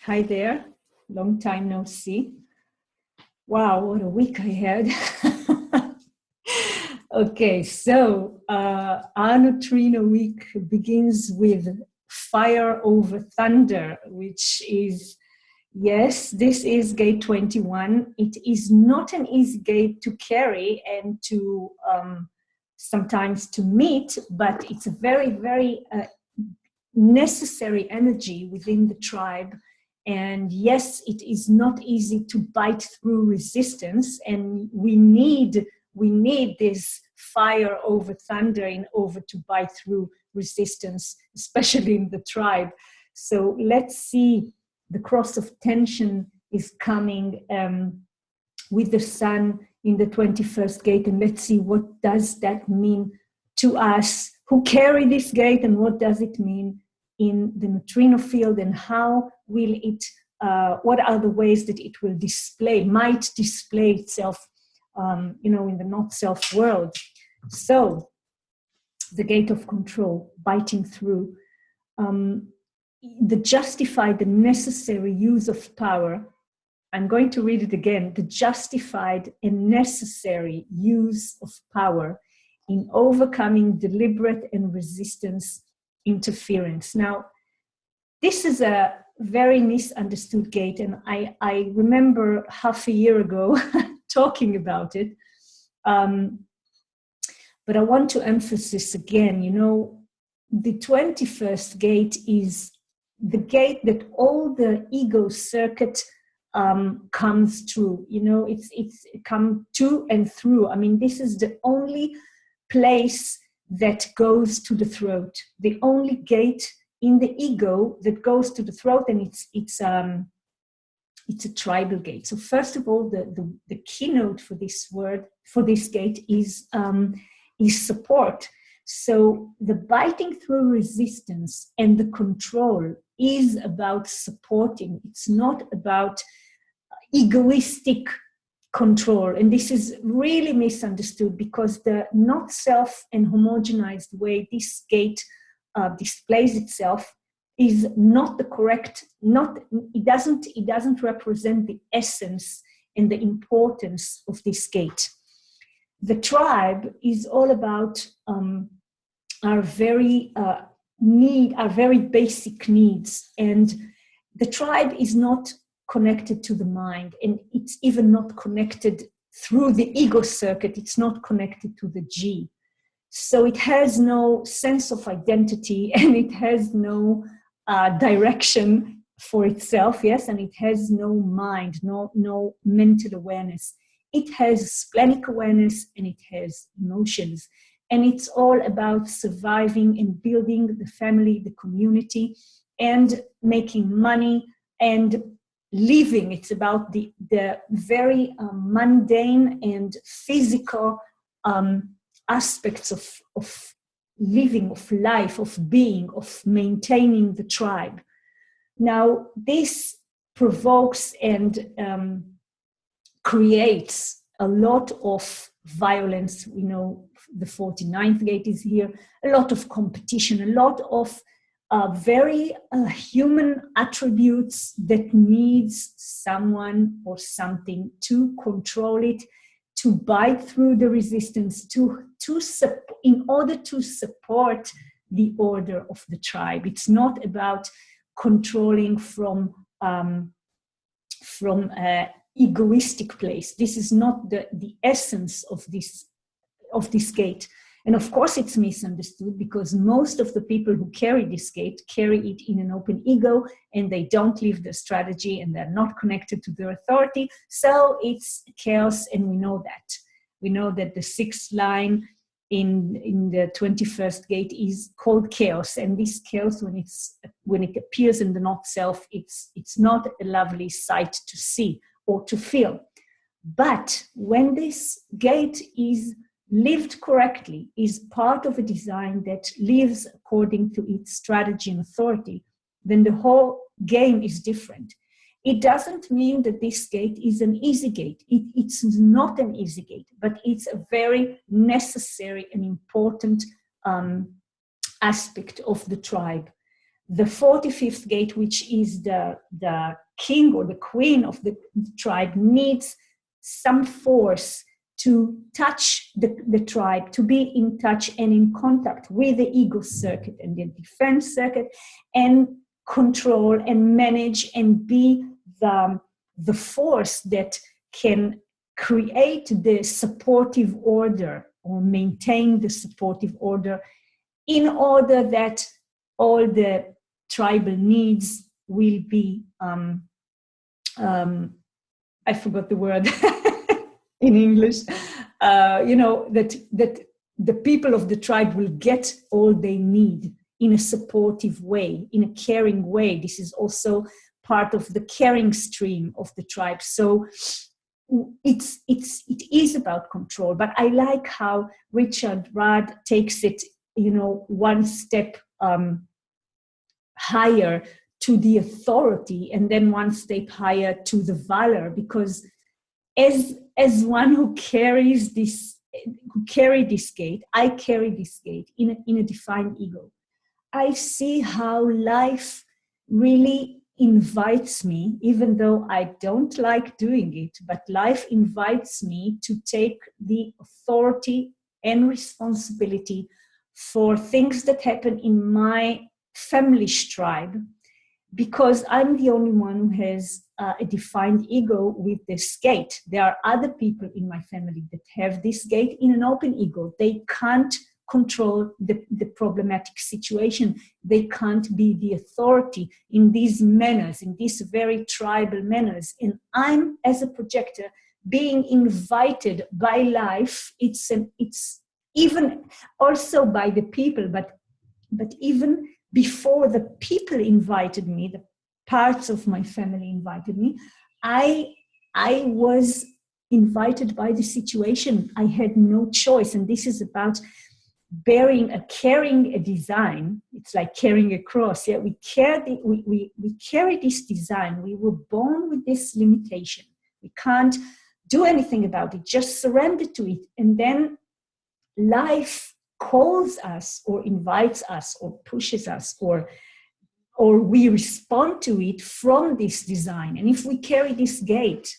Hi there. Long time no see. Wow, what a week I had. Okay, so our neutrino week begins with fire over thunder, which is, yes, this is gate 21. It is not an easy gate to carry and to sometimes to meet, but it's a very, very necessary energy within the tribe. And yes, it is not easy to bite through resistance, and we need this fire over thunder in order to bite through resistance, especially in the tribe. So let's see, the cross of tension is coming with the sun in the 21st gate, and let's see what does that mean to us who carry this gate, and what does it mean in the neutrino field, and how will it, what are the ways that it will might display itself, in the not-self world. So, the gate of control, biting through, the necessary use of power. I'm going to read it again. The justified and necessary use of power in overcoming deliberate and resistance interference. Now, this is a very misunderstood gate, and I remember half a year ago talking about it. But I want to emphasize again, the 21st gate is the gate that all the ego circuit comes through. It's come to and through. I mean, this is the only place that goes to the throat, the only gate in the ego that goes to the throat, and it's a tribal gate. So first of all, the keynote for this gate is support. So the biting through resistance and the control is about supporting. It's not about egoistic control. And this is really misunderstood, because the not self and homogenized way this gate displays itself is not the correct, it doesn't represent the essence and the importance of this gate. The tribe is all about our very basic needs, and the tribe is not connected to the mind, and it's even not connected through the ego circuit. It's not connected to the G. So it has no sense of identity, and it has no direction for itself, yes, and it has no mind, no mental awareness. It has splenic awareness, and it has emotions. And it's all about surviving and building the family, the community, and making money and living. It's about the very mundane and physical aspects of living, of life, of being, of maintaining the tribe. Now, this provokes and creates a lot of violence. We know the 49th gate is here, a lot of competition, a lot of very human attributes that needs someone or something to control it, to bite through the resistance, in order to support the order of the tribe. It's not about controlling from egoistic place. This is not the essence of this gate. And of course it's misunderstood, because most of the people who carry this gate carry it in an open ego, and they don't live the strategy, and they're not connected to their authority. So it's chaos, and we know that. We know that the 6th line in the 21st gate is called chaos, and this chaos, when it appears in the not self, it's not a lovely sight to see or to feel. But when this gate is lived correctly, is part of a design that lives according to its strategy and authority, then the whole game is different. It doesn't mean that this gate is an easy gate. It's not an easy gate, but it's a very necessary and important aspect of the tribe. the 45th gate, which is the king or the queen of the tribe, needs some force to touch the tribe, to be in touch and in contact with the ego circuit and the defense circuit, and control and manage and be the force that can create the supportive order or maintain the supportive order, in order that all the tribal needs will be, I forgot the word in English, that the people of the tribe will get all they need in a supportive way, in a caring way. This is also part of the caring stream of the tribe. So it is about control, but I like how Richard Rudd takes it, one step higher to the authority, and then one step higher to the valor, because as one who carries this, I carry this gate in a defined ego. I see how life really invites me, even though I don't like doing it, but life invites me to take the authority and responsibility for things that happen in my family tribe, because I'm the only one who has a defined ego with this gate. There are other people in my family that have this gate in an open ego. They can't control the problematic situation. They can't be the authority in these manners, in these very tribal manners. And I'm, as a projector, being invited by life. It's even also by the people, but even before the people invited me, the parts of my family invited me, I was invited by the situation. I had no choice. And this is about carrying a design. It's like carrying a cross. Yeah, we carry this design. We were born with this limitation. We can't do anything about it, just surrender to it. And then life calls us or invites us or pushes us, or we respond to it from this design. And if we carry this gate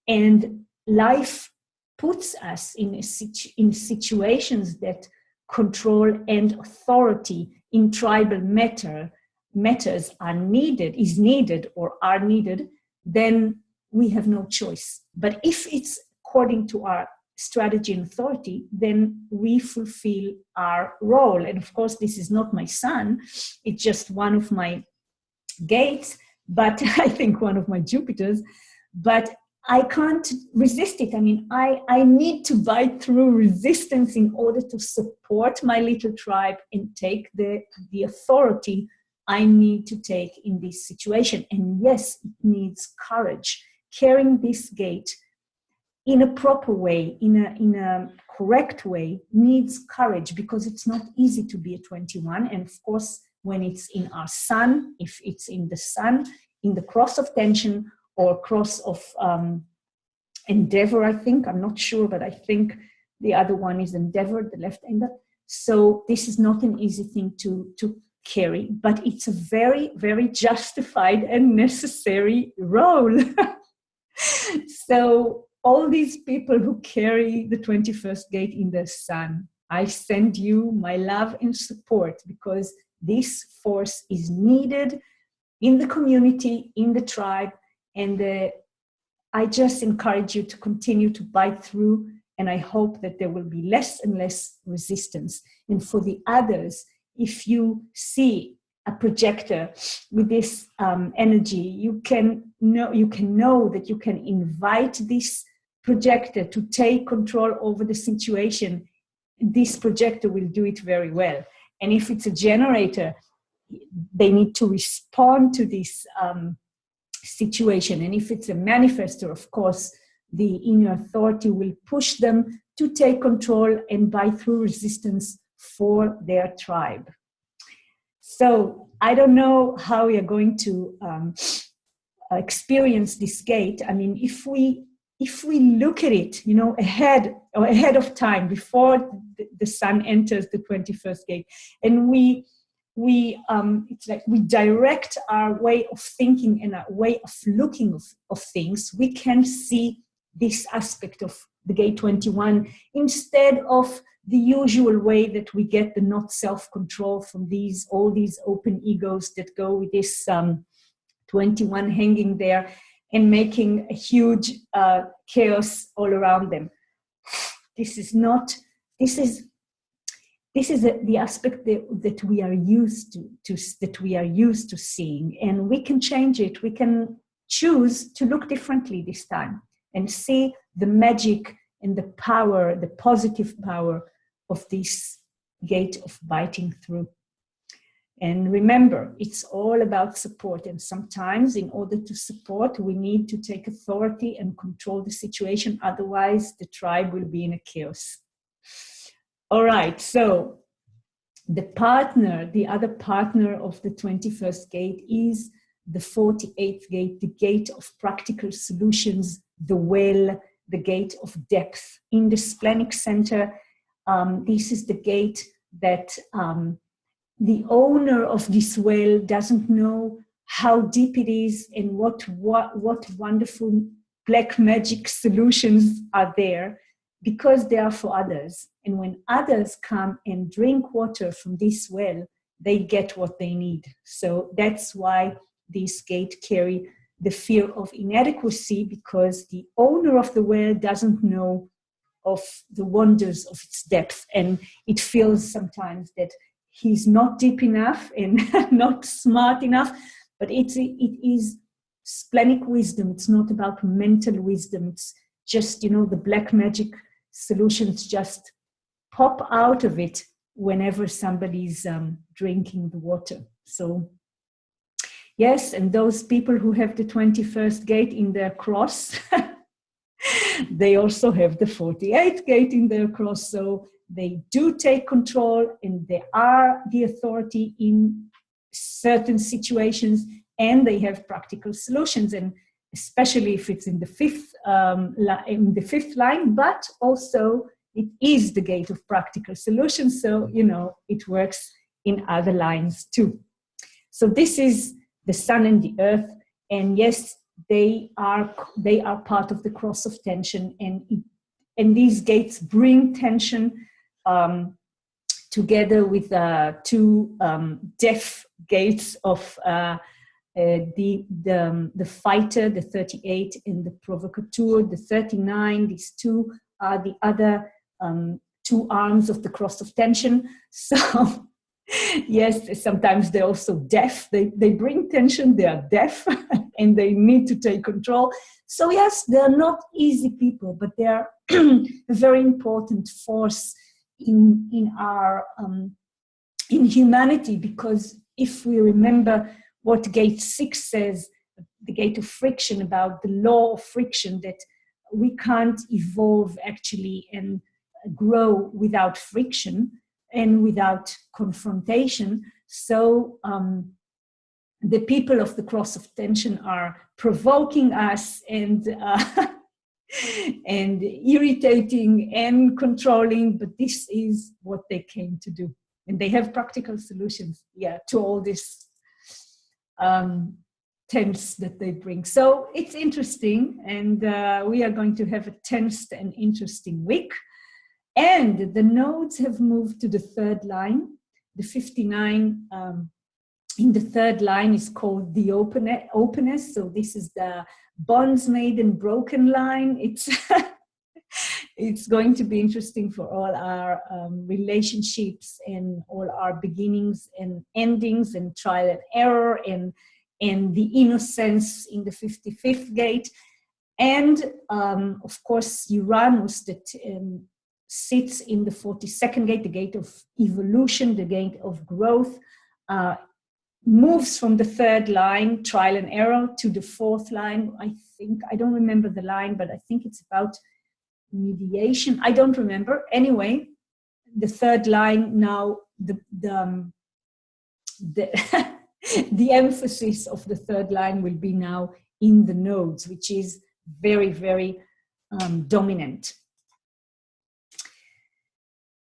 and life puts us in situations that control and authority in tribal matters are needed, then we have no choice. But if it's according to our strategy and authority, then we fulfill our role. And of course, this is not my son. It's just one of my gates, but I think one of my Jupiters. But I can't resist it. I mean, I need to bite through resistance in order to support my little tribe and take the authority I need to take in this situation. And yes, it needs courage. Carrying this gate in a proper way, in a correct way, needs courage, because it's not easy to be a 21. And of course, when it's in our sun, if it's in the sun, in the cross of tension or cross of endeavor, I think, I'm not sure, but I think the other one is endeavor, the left-hander. So this is not an easy thing to carry, but it's a very, very justified and necessary role. So all these people who carry the 21st gate in their sun, I send you my love and support, because this force is needed in the community, in the tribe, and I just encourage you to continue to bite through, and I hope that there will be less and less resistance. And for the others, if you see a projector with this energy, you can know that you can invite this projector to take control over the situation. This projector will do it very well. And if it's a generator, they need to respond to this situation. And if it's a manifestor, of course, the inner authority will push them to take control and bite through resistance for their tribe. So I don't know how we are going to experience this gate. I mean, if we look at it, ahead of time, before the sun enters the 21st gate, and we it's like we direct our way of thinking and our way of looking of things. We can see this aspect of the gate 21 instead of the usual way that we get the not self-control from all these open egos that go with this 21 hanging there and making a huge chaos all around them. This is the aspect that we are used to seeing, and we can change it. We can choose to look differently this time and see the magic and the power, the positive power of this gate of biting through. And remember, it's all about support. And sometimes in order to support, we need to take authority and control the situation. Otherwise, the tribe will be in a chaos. All right, so the other partner of the 21st gate is the 48th gate, the gate of practical solutions, the well, the gate of depth. In the splenic center, this is the gate that the owner of this well doesn't know how deep it is and what wonderful black magic solutions are there, because they are for others. And when others come and drink water from this well, they get what they need. So that's why this gate carry the fear of inadequacy, because the owner of the well doesn't know of the wonders of its depth. And it feels sometimes that he's not deep enough and not smart enough, but it is splenic wisdom. It's not about mental wisdom. It's just, the black magic solutions just pop out of it whenever somebody's drinking the water. So yes, and those people who have the 21st gate in their cross, they also have the 48th gate in their cross. So they do take control and they are the authority in certain situations, and they have practical solutions, and especially if it's in the fifth line, but also it is the gate of practical solutions. So, it works in other lines too. So this is the sun and the earth, and yes, they are part of the cross of tension, and these gates bring tension together with two deaf gates of the fighter, the 38, and the provocateur, the 39. These two are the other two arms of the cross of tension. So yes, sometimes they're also deaf. They bring tension, they are deaf, and they need to take control. So yes, they're not easy people, but they're a very important force in our in humanity, because if we remember what gate 6 says, the gate of friction, about the law of friction, that we can't evolve actually and grow without friction and without confrontation. So the people of the cross of tension are provoking us and and irritating and controlling, but this is what they came to do. And they have practical solutions, to all this tense that they bring. So it's interesting, and we are going to have a tense and interesting week. And the nodes have moved to the third line. The 59 in the third line is called the openness. So this is the bonds made and broken line. It's going to be interesting for all our relationships and all our beginnings and endings and trial and error and the innocence in the 55th gate. And of course, Uranus that sits in the 42nd gate, the gate of evolution, the gate of growth, moves from the third line, trial and error, to the fourth line. I don't remember the line, but I think it's about mediation. I don't remember. Anyway, the third line now, the the emphasis of the third line will be now in the nodes, which is very, very dominant.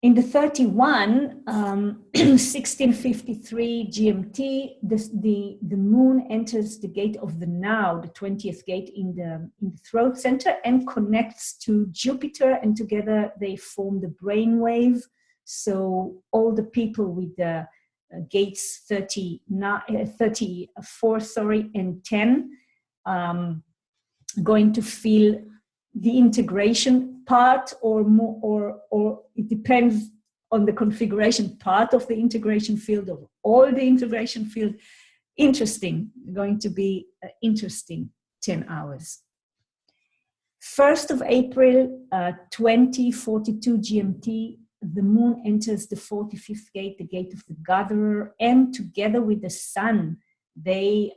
In the 31, 1653 GMT, the moon enters the gate of the now, the 20th gate in the throat center, and connects to Jupiter, and together they form the brainwave. So all the people with the gates 34, and 10, going to feel the integration part, or more, or it depends on the configuration, part of the integration field, of all the integration field. Interesting, going to be interesting 10 hours. 1st of April, 2042 GMT, the moon enters the 45th gate, the gate of the gatherer, and together with the sun, they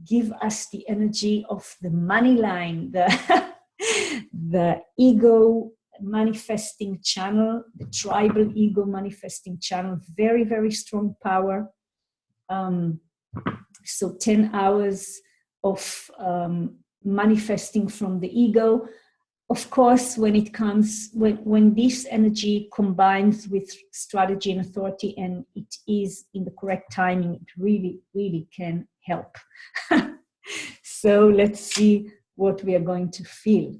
give us the energy of the money line, the ego manifesting channel, the tribal ego manifesting channel, very, very strong power. So 10 hours of manifesting from the ego. Of course, when it comes, when this energy combines with strategy and authority, and it is in the correct timing, it really, really can help. So let's see what we are going to feel.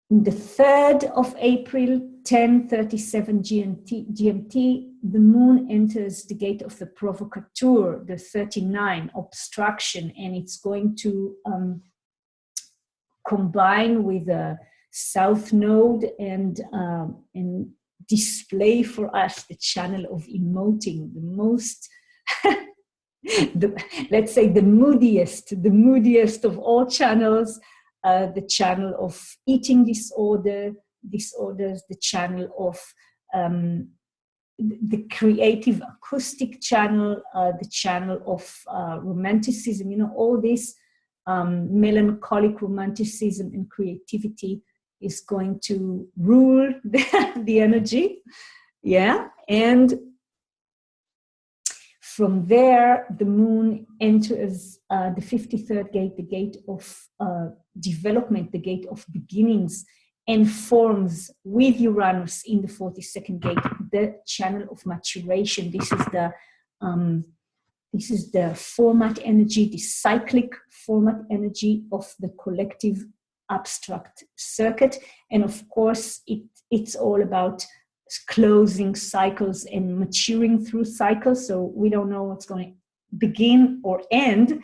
The 3rd of April, 10:37 GMT, the moon enters the gate of the provocateur, the 39, obstruction, and it's going to combine with a south node and display for us the channel of emoting, the most, let's say the moodiest of all channels, the channel of eating disorders, the channel of the creative acoustic channel, the channel of romanticism, all this melancholic romanticism and creativity is going to rule the energy. Yeah, and from there, the moon enters the 53rd gate, the gate of development, the gate of beginnings, and forms with Uranus in the 42nd gate, the channel of maturation. This is the format energy, the cyclic format energy of the collective abstract circuit. And of course, it's all about closing cycles and maturing through cycles. So we don't know what's going to begin or end.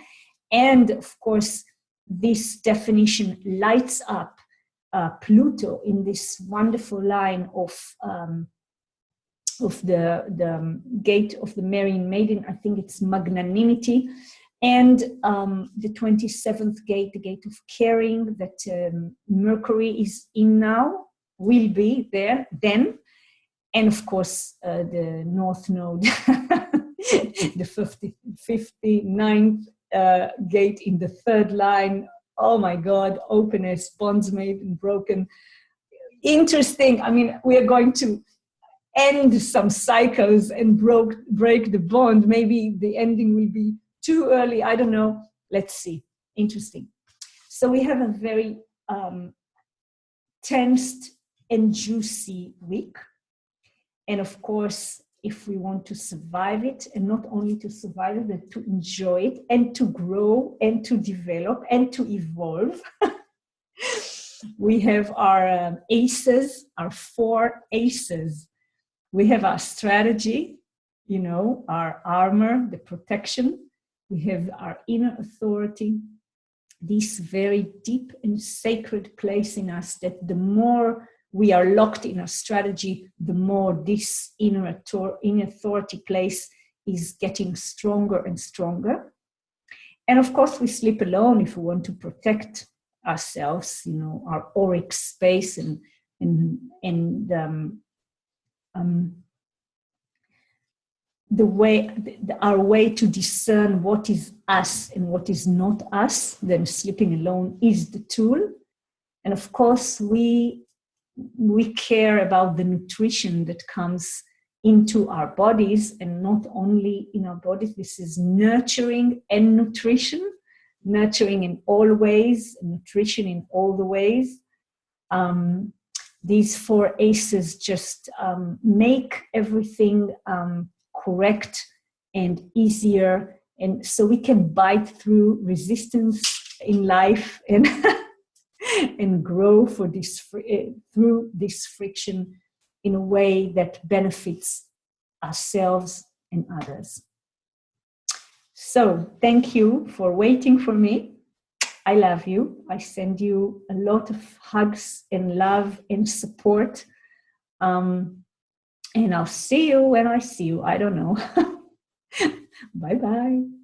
And of course, this definition lights up Pluto in this wonderful line of the gate of the Marian Maiden. I think it's magnanimity. And the 27th gate, the gate of caring, that Mercury is in now, will be there then. And of course, the North Node, the 59th gate in the 3rd line. Oh my God, openness, bonds made and broken. Interesting. I mean, we are going to end some cycles and break the bond. Maybe the ending will be too early. I don't know. Let's see. Interesting. So we have a very tensed and juicy week. And of course, if we want to survive it, and not only to survive it, but to enjoy it and to grow and to develop and to evolve, we have our aces, our 4 aces. We have our strategy, our armor, the protection. We have our inner authority, this very deep and sacred place in us that the more we are locked in our strategy, the more this inner authority place is getting stronger and stronger. And of course, we sleep alone if we want to protect ourselves, our auric space and our way to discern what is us and what is not us. Then sleeping alone is the tool. And of course, we care about the nutrition that comes into our bodies, and not only in our bodies. This is nurturing and nutrition, nurturing in all ways, nutrition in all the ways. these four aces just make everything correct and easier, and so we can bite through resistance in life and and grow for this through this friction in a way that benefits ourselves and others. So thank you for waiting for me. I love you. I send you a lot of hugs and love and support. And I'll see you when I see you. I don't know. Bye-bye.